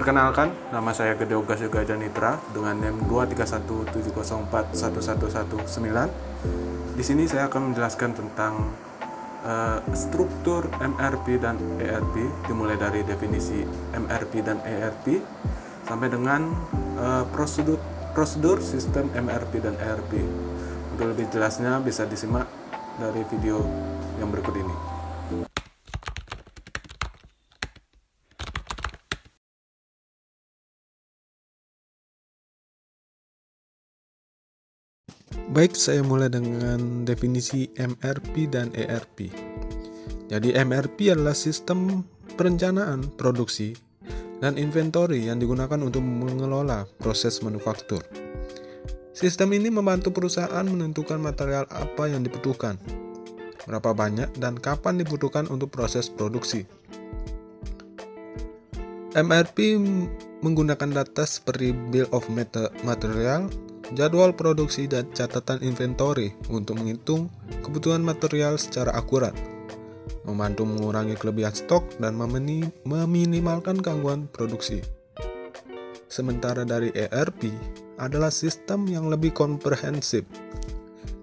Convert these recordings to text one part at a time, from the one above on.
Perkenalkan, nama saya Gede Ogas Yoga Janitra dengan NIM 23170411119. Di sini saya akan menjelaskan tentang struktur MRP dan ERP, dimulai dari definisi MRP dan ERP sampai dengan prosedur sistem MRP dan ERP. Untuk lebih jelasnya bisa disimak dari video yang berikut ini. Baik, saya mulai dengan definisi MRP dan ERP. Jadi MRP adalah sistem perencanaan produksi dan inventory yang digunakan untuk mengelola proses manufaktur. Sistem ini membantu perusahaan menentukan material apa yang dibutuhkan, berapa banyak, dan kapan dibutuhkan untuk proses produksi. MRP menggunakan data seperti bill of material, jadwal produksi, dan catatan inventory untuk menghitung kebutuhan material secara akurat, membantu mengurangi kelebihan stok dan meminimalkan gangguan produksi. Sementara dari ERP adalah sistem yang lebih komprehensif,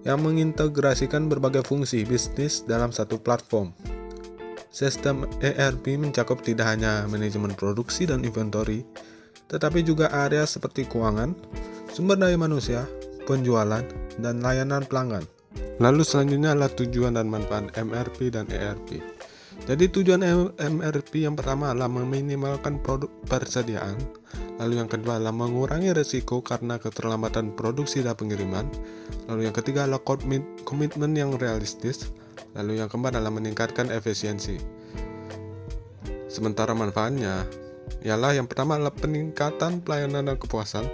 yang mengintegrasikan berbagai fungsi bisnis dalam satu platform. Sistem ERP mencakup tidak hanya manajemen produksi dan inventory, tetapi juga area seperti keuangan, sumber daya manusia, penjualan, dan layanan pelanggan. Lalu selanjutnya adalah tujuan dan manfaat MRP dan ERP. Jadi tujuan MRP yang pertama adalah meminimalkan produk persediaan, lalu yang kedua adalah mengurangi risiko karena keterlambatan produksi dan pengiriman, lalu yang ketiga adalah komitmen yang realistis, lalu yang keempat adalah meningkatkan efisiensi. Sementara manfaatnya ialah yang pertama adalah peningkatan pelayanan dan kepuasan,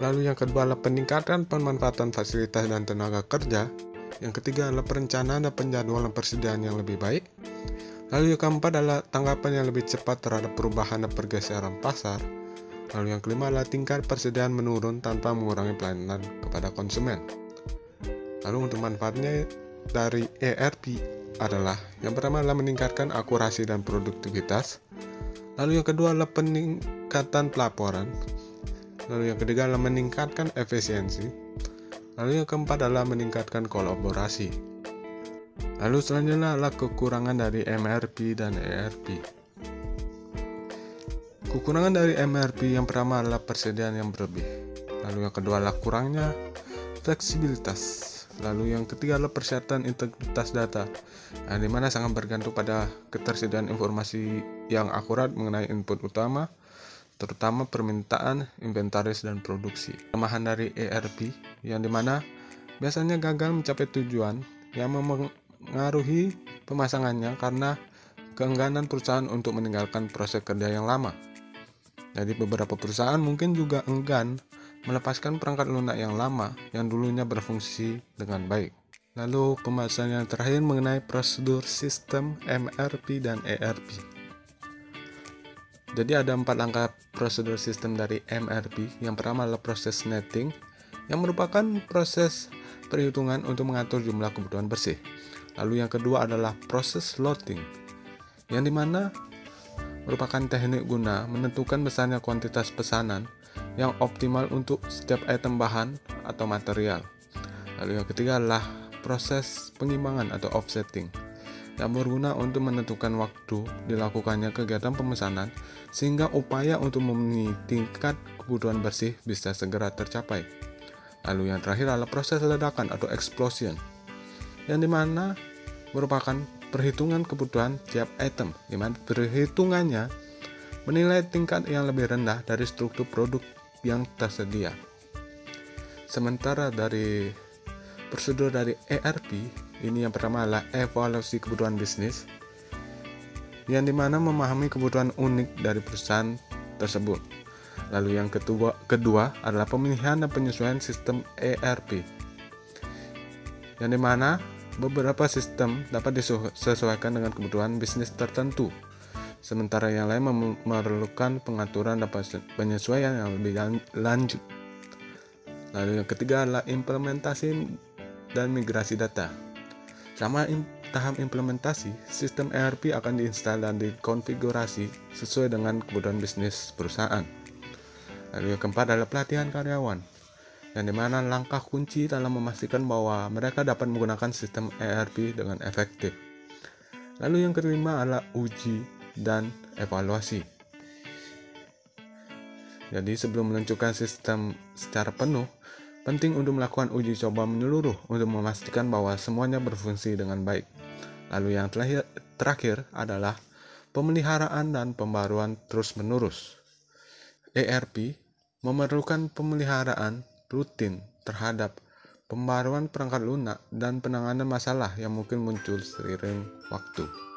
lalu yang kedua adalah peningkatan pemanfaatan fasilitas dan tenaga kerja, yang ketiga adalah perencanaan dan penjadwalan persediaan yang lebih baik, lalu yang keempat adalah tanggapan yang lebih cepat terhadap perubahan dan pergeseran pasar, lalu yang kelima adalah tingkat persediaan menurun tanpa mengurangi pelayanan kepada konsumen. Lalu untuk manfaatnya dari ERP adalah yang pertama adalah meningkatkan akurasi dan produktivitas, lalu yang kedua adalah peningkatan pelaporan, lalu yang ketiga adalah meningkatkan efisiensi, lalu yang keempat adalah meningkatkan kolaborasi. Lalu selanjutnya adalah kekurangan dari MRP dan ERP. Kekurangan dari MRP yang pertama adalah persediaan yang berlebih, lalu yang kedua adalah kurangnya fleksibilitas, lalu yang ketiga adalah persyaratan integritas data, di mana sangat bergantung pada ketersediaan informasi yang akurat mengenai input utama, terutama permintaan, inventaris, dan produksi. Kelemahan dari ERP yang dimana biasanya gagal mencapai tujuan yang mengaruhi pemasangannya karena keengganan perusahaan untuk meninggalkan proses kerja yang lama. Jadi beberapa perusahaan mungkin juga enggan melepaskan perangkat lunak yang lama yang dulunya berfungsi dengan baik. Lalu pembahasan yang terakhir mengenai prosedur sistem MRP dan ERP. Jadi ada 4 langkah prosedur sistem dari MRP. Yang pertama adalah proses netting, yang merupakan proses perhitungan untuk mengatur jumlah kebutuhan bersih. Lalu yang kedua adalah proses loading, yang dimana merupakan teknik guna menentukan besarnya kuantitas pesanan yang optimal untuk setiap item bahan atau material. Lalu yang ketiga adalah proses pengimbangan atau offsetting, yang berguna untuk menentukan waktu dilakukannya kegiatan pemesanan sehingga upaya untuk memenuhi tingkat kebutuhan bersih bisa segera tercapai. Lalu yang terakhir adalah proses ledakan atau explosion, yang dimana merupakan perhitungan kebutuhan tiap item, dimana perhitungannya menilai tingkat yang lebih rendah dari struktur produk yang tersedia. Sementara dari prosedur dari ERP ini yang pertama adalah evaluasi kebutuhan bisnis, yang dimana memahami kebutuhan unik dari perusahaan tersebut. Lalu yang kedua adalah pemilihan dan penyesuaian sistem ERP, yang dimana beberapa sistem dapat disesuaikan dengan kebutuhan bisnis tertentu, sementara yang lain memerlukan pengaturan dan penyesuaian yang lebih lanjut. Lalu yang ketiga adalah implementasi dan migrasi data. Sama tahap implementasi, sistem ERP akan diinstal dan dikonfigurasi sesuai dengan kebutuhan bisnis perusahaan. Lalu yang keempat adalah pelatihan karyawan, yang dimana langkah kunci dalam memastikan bahwa mereka dapat menggunakan sistem ERP dengan efektif. Lalu yang kelima adalah uji dan evaluasi. Jadi sebelum meluncurkan sistem secara penuh, penting untuk melakukan uji coba menyeluruh untuk memastikan bahwa semuanya berfungsi dengan baik. Lalu yang terakhir adalah pemeliharaan dan pembaruan terus-menerus. ERP memerlukan pemeliharaan rutin terhadap pembaruan perangkat lunak dan penanganan masalah yang mungkin muncul seiring waktu.